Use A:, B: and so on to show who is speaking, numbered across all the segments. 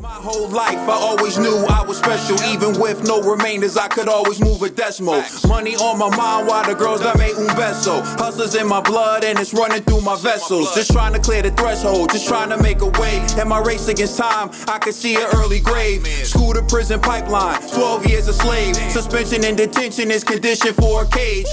A: My whole life, I always knew I was special. Even with no remainders, I could always move a decimal. Money on my mind while the girls that made un beso. Hustlers in my blood and it's running through my vessels. Just trying to clear the threshold, just trying to make a way. In my race against time, I could see an early grave. School to prison pipeline, 12 years a slave. Suspension and detention is conditioned for a cage.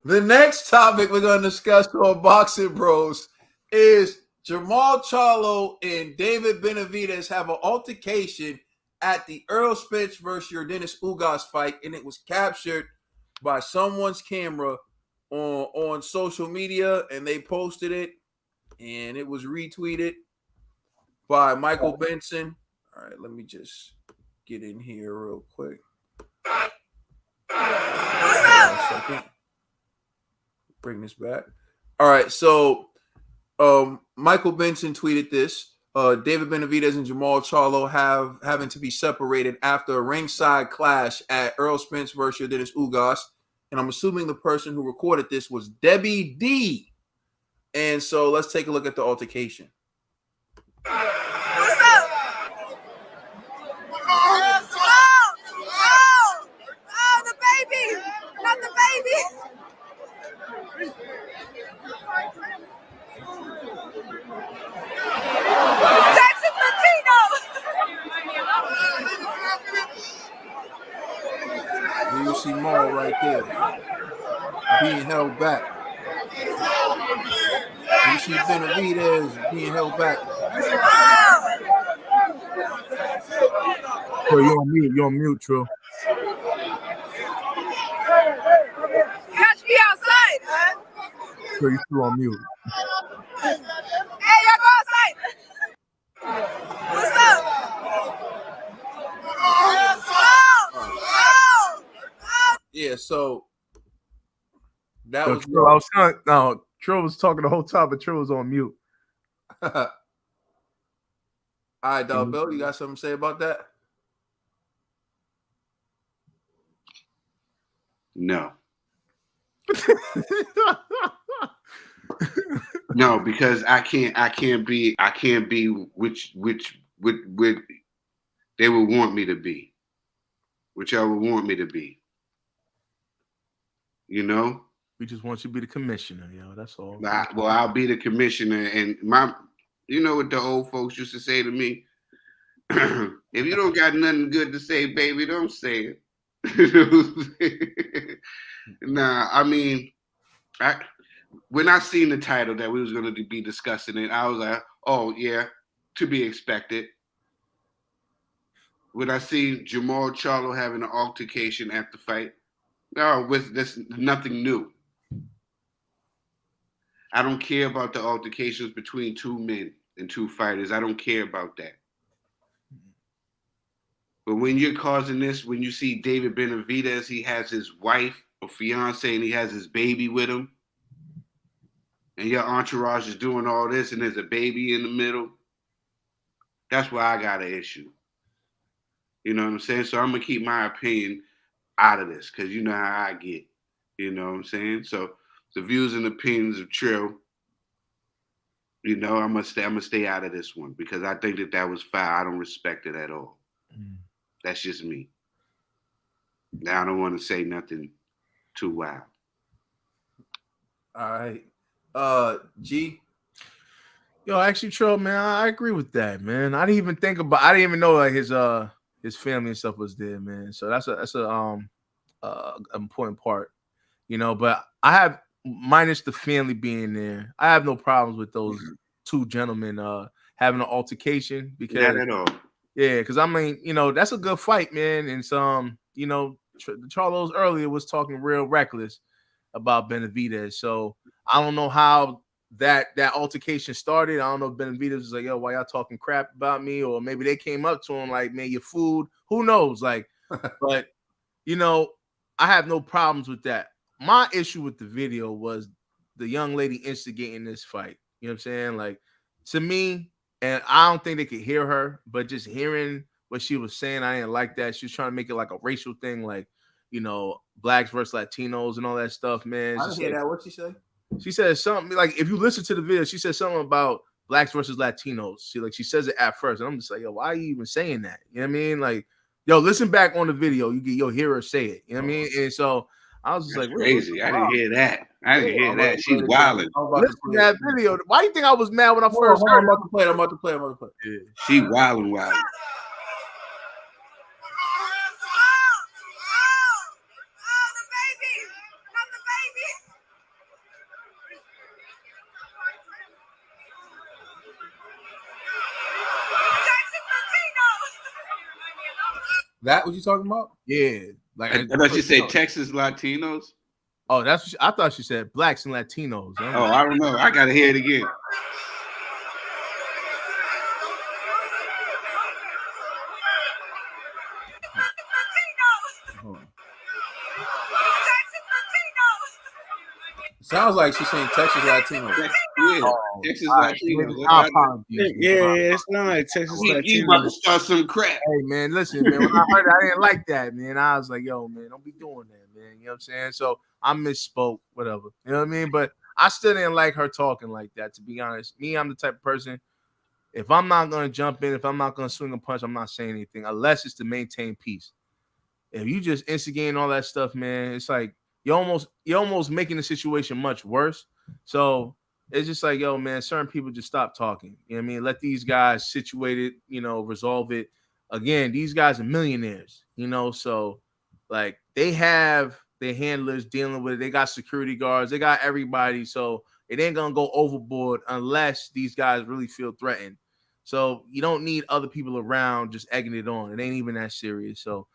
B: The next topic we're going to discuss on Boxing Bros is Jermall Charlo and David Benavidez have an altercation at the Errol Spence versus Yordenis Ugas fight, and it was captured by someone's camera on social media, and they posted it, and it was retweeted by Michael Benson. All right, let me just get in here real quick. One second. Bring this back. All right, so Michael Benson tweeted this. David Benavidez and Jermall Charlo having to be separated after a ringside clash at Errol Spence versus Yordenis Ugas. And I'm assuming the person who recorded this was Debbie D. And so let's take a look at the altercation.
C: What's up? Oh, the baby! Not the baby! Texas Latino!
B: You see Maul right there being held back. You see Benavidez being held back.
D: So you're on mute. You're on mute, True.
C: Catch me outside!
D: So you're still on mute.
C: Hey, y'all go outside! What's up?
B: Yeah, so that
D: So
B: was
D: True, I was trying, no, True was talking the whole time, but True was on mute.
B: all right, Dog Bill, you got something to say about that?
E: No. No, because I can't be which they would want me to be. Whichever want me to be. You know?
D: We just want you to be the commissioner, yo. That's all.
E: I'll be the commissioner, and you know what the old folks used to say to me? If you don't got nothing good to say, baby, don't say it. Nah, I mean, when I seen the title that we was going to be discussing it, I was like, oh, yeah, to be expected. When I see Jermall Charlo having an altercation at the fight, no, that's nothing new. I don't care about the altercations between two men and two fighters. I don't care about that. But when you're causing this, when you see David Benavidez, he has his wife or fiance and he has his baby with him, and your entourage is doing all this and there's a baby in the middle, that's where I got an issue. You know what I'm saying? So I'm going to keep my opinion out of this because you know how I get. You know what I'm saying? So the views and opinions of Trill, you know, I'm gonna stay out of this one because I think that was foul. I don't respect it at all. That's just me. Now I don't want to say nothing too wild.
B: All right. G.
D: Yo, actually, Trill, man, I agree with that, man. I didn't even know like his family and stuff was there, man. So that's a important part, you know. But I have, minus the family being there, I have no problems with those two gentlemen having an altercation because
E: not at all.
D: Yeah, because I mean, you know, that's a good fight, man. And some, you know, Charlos earlier was talking real reckless about Benavidez. So I don't know how that altercation started. I don't know if Benavidez was like, yo, why y'all talking crap about me? Or maybe they came up to him like, man, your food. Who knows? Like, but, you know, I have no problems with that. My issue with the video was the young lady instigating this fight. You know what I'm saying? Like, to me, and I don't think they could hear her, but just hearing what she was saying, I didn't like that. She was trying to make it like a racial thing, like, you know, blacks versus Latinos and all that stuff, man.
B: I didn't hear that. What'd she say?
D: She said something like, if you listen to the video, she said something about blacks versus Latinos. She says it at first, and I'm just like, yo, why are you even saying that? You know what I mean? Like, yo, listen back on the video. You'll hear her say it. You know what I mean? And so I was just
E: That's
D: like,
E: crazy. I didn't hear that. I didn't hear that. She's wilding.
D: Listen to that video. Why do you think I was mad when I first heard
B: I'm about to play it. I'm about to play it.
D: Yeah.
E: She wilding.
C: Oh, the baby, not the baby. Texas Latino.
B: That what you talking about?
D: Yeah. Like
E: I thought she said Texas Latinos.
D: Oh, that's what I thought she said blacks and Latinos.
E: Oh, I don't know. I gotta hear it again.
B: Sounds like she's saying Texas Latino.
E: Yeah, Texas Latinos.
D: My apologies.
F: Yeah, it's not like Texas
E: You about to
F: Latino.
E: start some crap.
D: Hey man, listen, man. When I heard it, I didn't like that, man. I was like, yo, man, don't be doing that, man. You know what I'm saying? So I misspoke, whatever. You know what I mean? But I still didn't like her talking like that, to be honest. Me, I'm the type of person, if I'm not gonna jump in, if I'm not gonna swing a punch, I'm not saying anything unless it's to maintain peace. If you just instigating all that stuff, man, it's like you're almost making the situation much worse. So it's just like, yo, man, certain people just stop talking. You know what I mean? Let these guys situate it, resolve it. Again, these guys are millionaires, so like they have their handlers dealing with it. They got security guards, they got everybody. So it ain't gonna go overboard unless these guys really feel threatened. So you don't need other people around just egging it on. It ain't even that serious. So,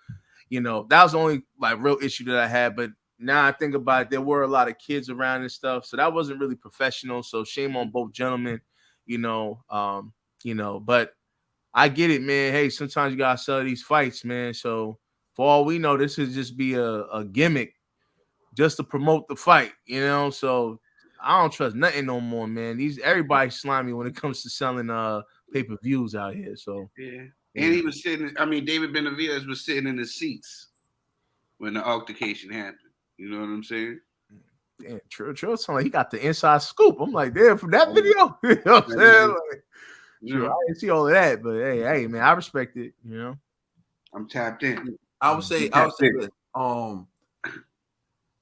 D: that was the only like real issue that I had. But now I think about it, there were a lot of kids around and stuff. So that wasn't really professional. So shame on both gentlemen, but I get it, man. Hey, sometimes you gotta sell these fights, man. So for all we know, this could just be a gimmick just to promote the fight, So I don't trust nothing no more, man. Everybody's slimy when it comes to selling pay-per-views out here. So
E: yeah. And he was sitting, David Benavidez was sitting in the seats when the altercation happened. You know what I'm saying?
D: Damn, Trill sound like he got the inside scoop. I'm like, damn, from that video. You know what I'm saying? Like, I didn't see all of that, but hey, man, I respect it,
E: I'm tapped in.
B: I would say this.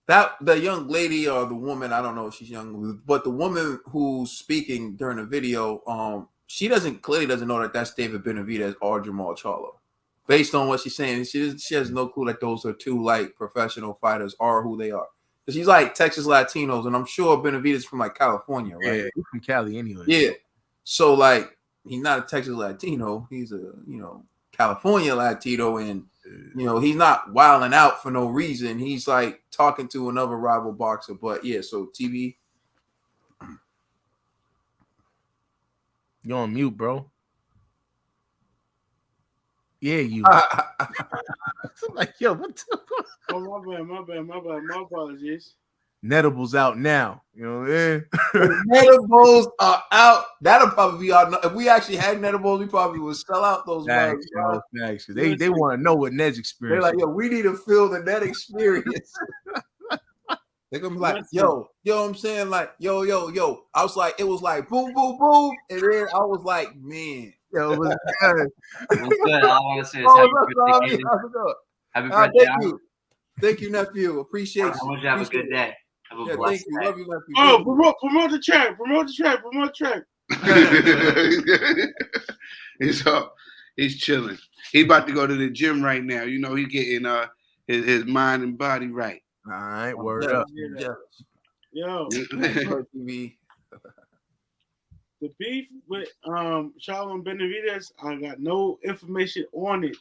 B: That the young lady or the woman, I don't know if she's young, but the woman who's speaking during the video, she clearly doesn't know that that's David Benavidez or Jermall Charlo. Based on what she's saying, she has no clue that those are two like professional fighters or who they are. She's like Texas Latinos, and I'm sure Benavidez is from like California, right?
D: Yeah, he's from Cali anyway.
B: Yeah. So like he's not a Texas Latino, he's a California Latino, and he's not wilding out for no reason. He's like talking to another rival boxer. But yeah, so TV.
D: You're on mute, bro. Yeah, you. I'm like, yo, what the fuck?
F: Oh, my bad. My apologies.
D: Netables out now. You know what I mean?
B: Netables are out. That'll probably be our. If we actually had Netables, we probably would sell out those.
D: Facts. They want to know what Ned's experience.
B: They're like, yo, we need to feel the Net experience. They're gonna be like, yo, I'm saying, like, yo. I was like, it was like boom, boom, boom, and then I was like, man,
D: yo, it was good.
G: What's good? All I want to say is happy birthday.
B: Thank you, nephew. Appreciate you.
G: I want you to have a good day. Have a
B: Yeah,
G: blessed
B: thank you.
G: day.
B: Love you, nephew.
F: Oh, promote the track.
E: He's chilling. He's about to go to the gym right now. He's getting his mind and body right.
D: All right, word up.
F: Yo,
B: TV.
F: the beef with Charlo and Benavidez, I got no information on it.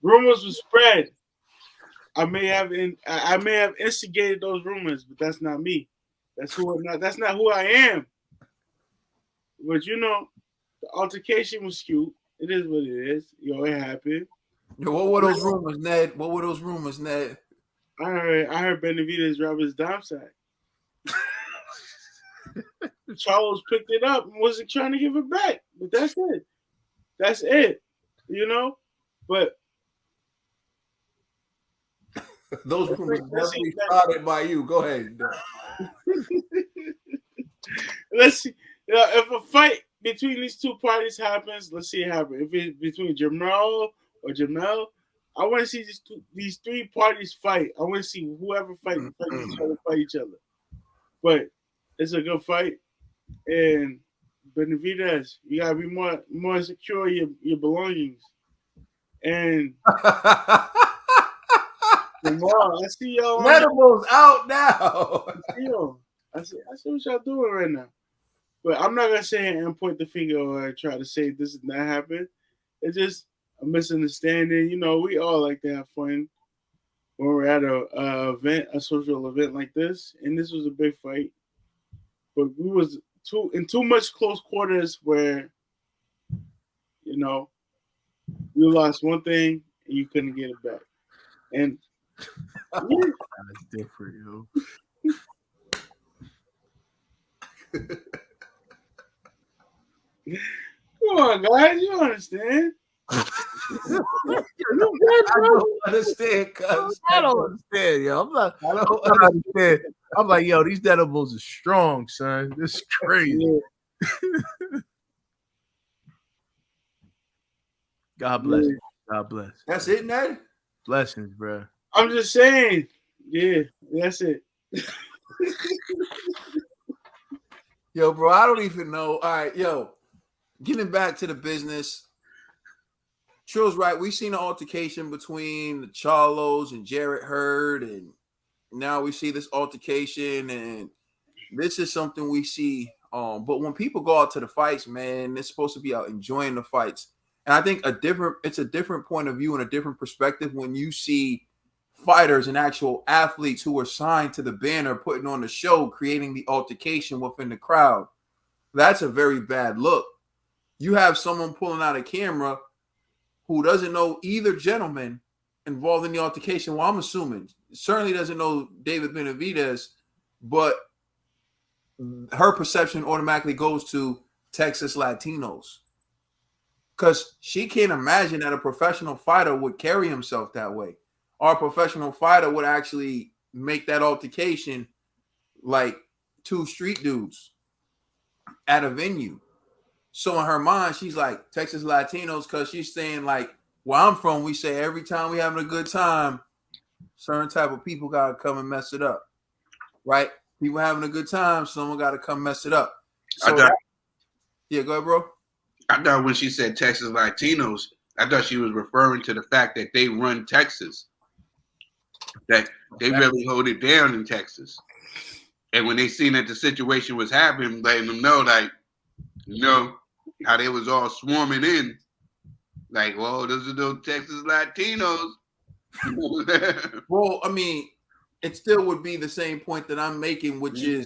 F: Rumors were spread. I may have instigated those rumors, but that's not me. That's not who I am. But the altercation was cute. It is what it is. It happened.
B: Yo, what were those rumors, Ned?
F: I heard Benavidez drop his dime sack. Charles picked it up and wasn't trying to give it back. But that's it. But
B: those rumors definitely started by you. Go ahead.
F: let's Yeah, if a fight between these two parties happens, let's see it happen. If it's between Jermall or Jamel, I want to see these three parties fight. I want to see whoever fight each other. But it's a good fight, and Benavidez, you gotta be more secure in your belongings. And Jamall, I see y'all.
B: Edibles out now.
F: I see what y'all doing right now. But I'm not gonna say and point the finger or try to say this and that happened. It's just a misunderstanding. You know, we all like to have fun when we're at a social event like this, and this was a big fight. But we was too much close quarters where, you know, you lost one thing and you couldn't get it back. And
D: that's different, yo.
F: Come on, guys, you understand?
B: I don't understand, cuz.
D: I don't understand, yo. I don't understand. I'm like, yo, these edibles are strong, son. This is crazy. God bless.
F: Yeah.
D: God bless.
B: That's it, Ned?
D: Blessings, bro.
F: I'm just saying. Yeah, that's it.
B: Yo, bro, I don't even know. All right, yo, getting back to the business. Trill's right. We've seen an altercation between the Charlos and Jarrett Hurd, and now we see this altercation, and this is something we see. But when people go out to the fights, man, they're supposed to be out enjoying the fights. And I think it's a different point of view and a different perspective when you see fighters and actual athletes who are signed to the banner, putting on the show, creating the altercation within the crowd. That's a very bad look. You have someone pulling out a camera who doesn't know either gentleman involved in the altercation. Well, I'm assuming certainly doesn't know David Benavidez, but her perception automatically goes to Texas Latinos. Because she can't imagine that a professional fighter would carry himself that way. Or a professional fighter would actually make that altercation like two street dudes at a venue. So in her mind, she's like, Texas Latinos, because she's saying, like, where I'm from, we say every time we having a good time, certain type of people got to come and mess it up. Right? People having a good time, someone got to come mess it up. So yeah, go ahead, bro.
E: I thought when she said Texas Latinos, I thought she was referring to the fact that they run Texas, that they really hold it down in Texas. And when they seen that the situation was happening, letting them know, like, you know, how they was all swarming in, like, well, those are those Texas Latinos.
B: Well, I mean, it still would be the same point that I'm making, which is,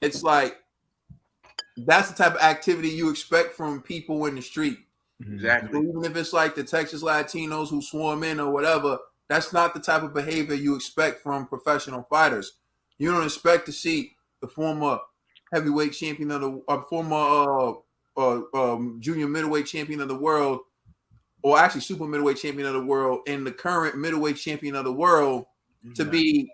B: it's like, that's the type of activity you expect from people in the street.
E: Exactly.
B: So even if it's like the Texas Latinos who swarm in or whatever, that's not the type of behavior you expect from professional fighters. You don't expect to see the former heavyweight champion of the former junior middleweight champion of the world, or actually super middleweight champion of the world, and the current middleweight champion of the world to be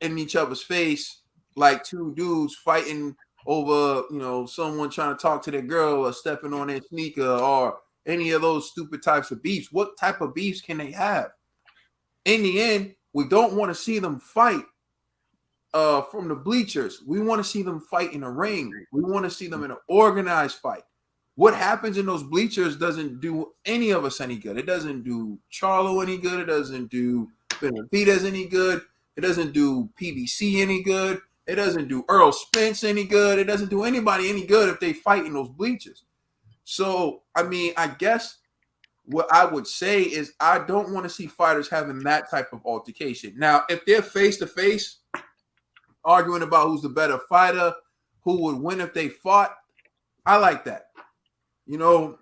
B: in each other's face like two dudes fighting over, you know, someone trying to talk to their girl or stepping on their sneaker or any of those stupid types of beefs. What type of beefs can they have? In the end, we don't want to see them fight from the bleachers. We want to see them fight in a ring. We want to see them in an organized fight. What happens in those bleachers doesn't do any of us any good. It doesn't do Charlo any good. It doesn't do Benavidez any good. It doesn't do PBC any good. It doesn't do Errol Spence any good. It doesn't do anybody any good if they fight in those bleachers. So, I mean, I guess what I would say is I don't want to see fighters having that type of altercation. Now, if they're face-to-face arguing about who's the better fighter, who would win if they fought, I like that. You know,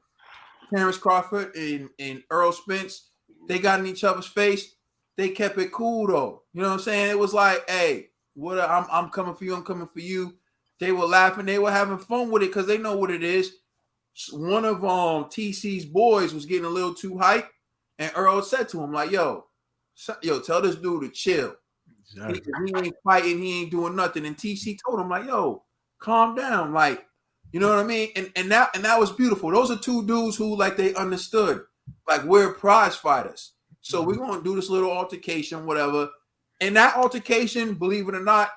B: Terrence Crawford and Errol Spence, they got in each other's face. They kept it cool, though. You know what I'm saying? It was like, hey, I'm coming for you. I'm coming for you. They were laughing. They were having fun with it because they know what it is. One of TC's boys was getting a little too hyped, and Earl said to him, like, yo, tell this dude to chill. Exactly. He ain't fighting. He ain't doing nothing. And TC told him, like, yo, calm down. Like, You know what I mean? And that was beautiful. Those are two dudes who like they understood, like we're prize fighters. So we're gonna do this little altercation, whatever. And that altercation, believe it or not,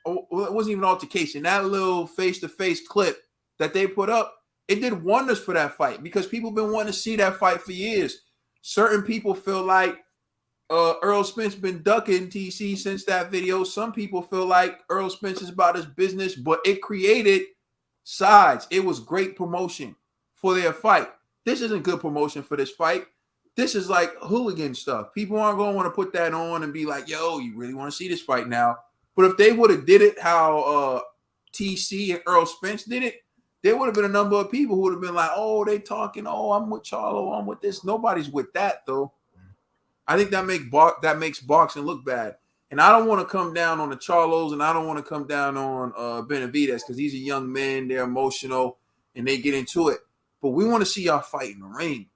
B: it wasn't even an altercation. That little face-to-face clip that they put up, it did wonders for that fight because people have been wanting to see that fight for years. Certain people feel like Errol Spence been ducking TC since that video. Some people feel like Errol Spence is about his business, but it created sides. It was great promotion for their fight. This isn't good promotion for this fight. This is like hooligan stuff. People aren't going to want to put that on and be like, yo, you really want to see this fight now. But if they would have did it how TC and Errol Spence did it, there would have been a number of people who would have been like, oh, they talking, oh, I'm with Charlo, I'm with this. Nobody's with that, though. I think that makes boxing look bad. And I don't want to come down on the Charlos, and I don't want to come down on Benavidez because these are young men, they're emotional, and they get into it. But we want to see y'all fight in the ring.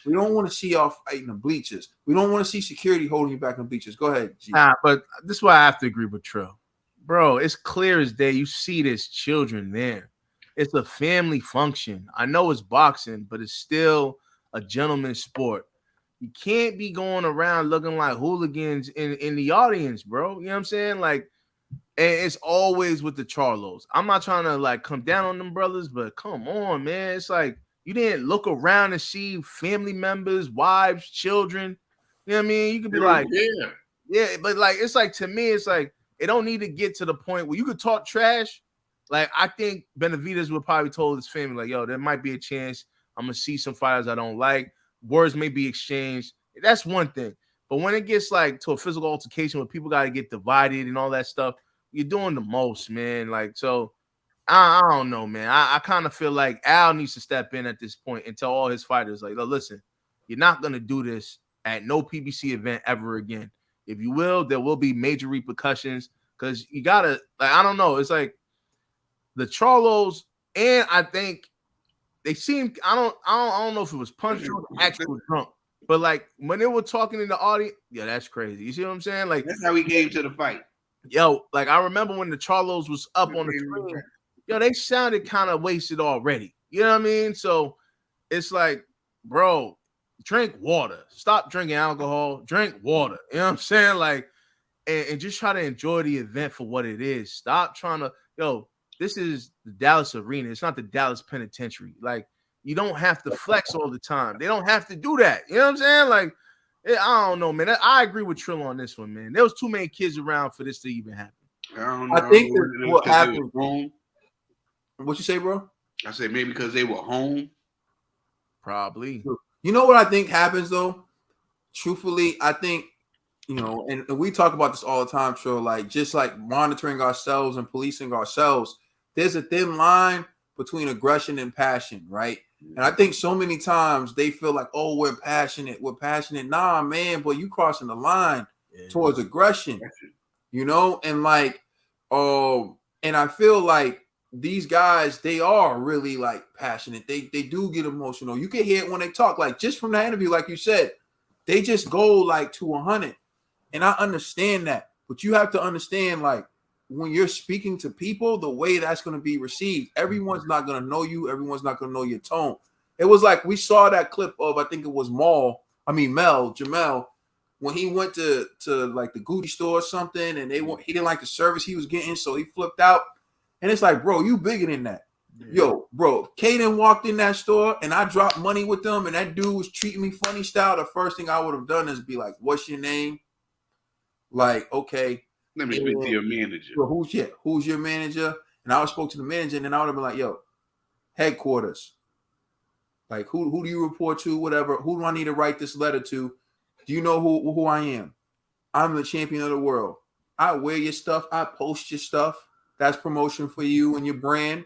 B: We don't want to see y'all fight in the bleachers. We don't want to see security holding you back in the bleachers. Go ahead, G.
D: But this is why I have to agree with Trill. Bro, it's clear as day. You see there's children there. It's a family function. I know it's boxing, but it's still a gentleman's sport. You can't be going around looking like hooligans in the audience, bro. You know what I'm saying? Like, and it's always with the Charlos. I'm not trying to like come down on them brothers, but come on, man. It's like you didn't look around and see family members, wives, children. You know what I mean? You could be like, yeah, but like it's like to me, it's like it don't need to get to the point where you could talk trash. Like I think Benavidez would probably told his family, like, yo, there might be a chance I'm gonna see some fighters I don't like. Words may be exchanged. That's one thing. But when it gets like to a physical altercation where people got to get divided and all that stuff, you're doing the most, man. Like, so I don't know, man. I kind of feel like Al needs to step in at this point and tell all his fighters, like, no, listen, you're not going to do this at no PBC event ever again. If you will, there will be major repercussions because you got to, like, I don't know. It's like the Charlos, and I think they seem, I don't know if it was punch or actual drunk, but like when they were talking in the audience, yeah, that's crazy. You see what I'm saying? Like
E: that's how we came to the fight.
D: Yo, like I remember when the Charlos was up on the screen, yo, they sounded kind of wasted already. You know what I mean? So it's like, bro, drink water. Stop drinking alcohol. Drink water. You know what I'm saying? Like, and just try to enjoy the event for what it is. Stop trying to, yo. This is the Dallas Arena. It's not the Dallas Penitentiary. Like, you don't have to flex all the time. They don't have to do that. You know what I'm saying? Like, I don't know, man. I agree with Trill on this one, man. There was too many kids around for this to even happen.
B: I think what happened. What you say, bro?
E: I said maybe because they were home.
D: Probably.
B: You know what I think happens, though? Truthfully, I think, you know, and we talk about this all the time, Trill, like just like monitoring ourselves and policing ourselves. There's a thin line between aggression and passion, right? And I think so many times they feel like, oh, we're passionate. Nah, man, but you crossing the line towards aggression, you know? And like, and I feel like these guys, they are really like passionate. They do get emotional. You can hear it when they talk, like just from that interview, like you said, they just go like to 100. And I understand that, but you have to understand, like, when you're speaking to people, the way that's going to be received. Everyone's not going to know you. Everyone's not going to know your tone. It was like we saw that clip of, I think it was Jermall, when he went to like the Gucci store or something, and he didn't like the service he was getting, so he flipped out. And it's like, bro, you bigger than that. Yeah. Yo, bro, Kaden walked in that store, and I dropped money with them, and that dude was treating me funny style. The first thing I would have done is be like, what's your name? Like, okay.
E: Let me speak to your manager.
B: Well, who's your manager? And I spoke to the manager, and then I would have been like, yo, headquarters. Like, who do you report to? Whatever. Who do I need to write this letter to? Do you know who I am? I'm the champion of the world. I wear your stuff. I post your stuff. That's promotion for you and your brand,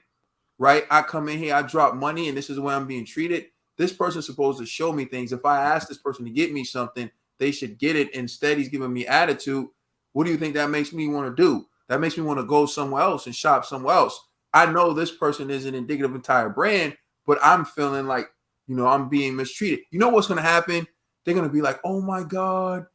B: right? I come in here, I drop money, and this is the way I'm being treated. This person's supposed to show me things. If I ask this person to get me something, they should get it. Instead, he's giving me attitude. What do you think that makes me want to do? That makes me want to go somewhere else and shop somewhere else. I know this person isn't indicative of entire brand, but I'm feeling like, you know, I'm being mistreated. You know what's going to happen? They're going to be like, oh, my God,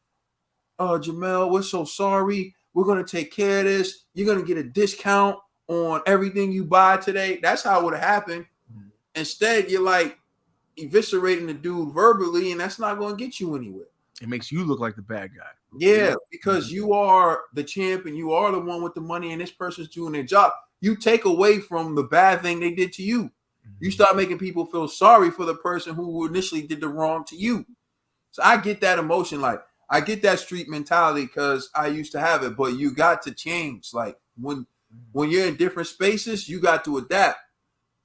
B: Jermall, we're so sorry. We're going to take care of this. You're going to get a discount on everything you buy today. That's how it would have happened. Instead, you're like eviscerating the dude verbally, and that's not going to get you anywhere.
D: It makes you look like the bad guy.
B: Yeah, because you are the champ and you are the one with the money, and this person's doing their job. You take away from the bad thing they did to you. You start making people feel sorry for the person who initially did the wrong to you. So I get that emotion. Like, I get that street mentality because I used to have it, but you got to change. Like, when you're in different spaces, you got to adapt.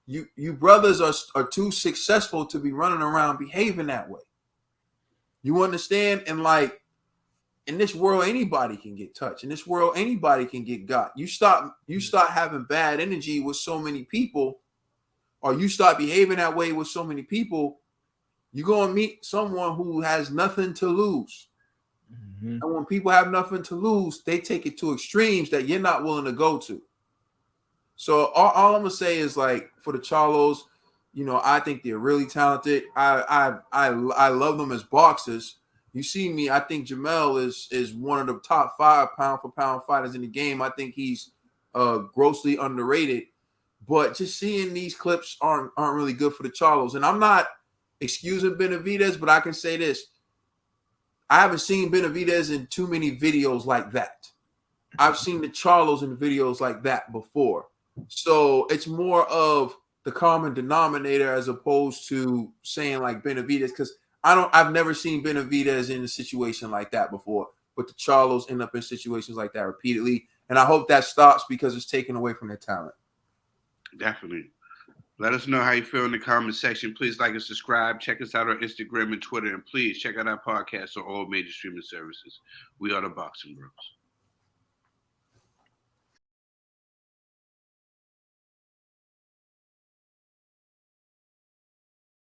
B: You brothers are too successful to be running around behaving that way. You understand? And like, in this world, anybody can get touched. In this world, anybody can get got. You start having bad energy with so many people, or you start behaving that way with so many people, you're going to meet someone who has nothing to lose. And when people have nothing to lose, they take it to extremes that you're not willing to go to. So all I'm going to say is, like, for the Charlos, you know, I think they're really talented. I love them as boxers. You see me, I think Jermall is one of the top 5 pound-for-pound fighters in the game. I think he's grossly underrated. But just seeing these clips aren't really good for the Charlos. And I'm not excusing Benavidez, but I can say this. I haven't seen Benavidez in too many videos like that. I've seen the Charlos in videos like that before. So it's more of the common denominator as opposed to saying like Benavidez, because I've never seen Benavidez in a situation like that before. But the Charlos end up in situations like that repeatedly. And I hope that stops because it's taken away from their talent.
E: Definitely. Let us know how you feel in the comment section. Please like and subscribe. Check us out on Instagram and Twitter. And please check out our podcast on all major streaming services. We are the Boxing Bros.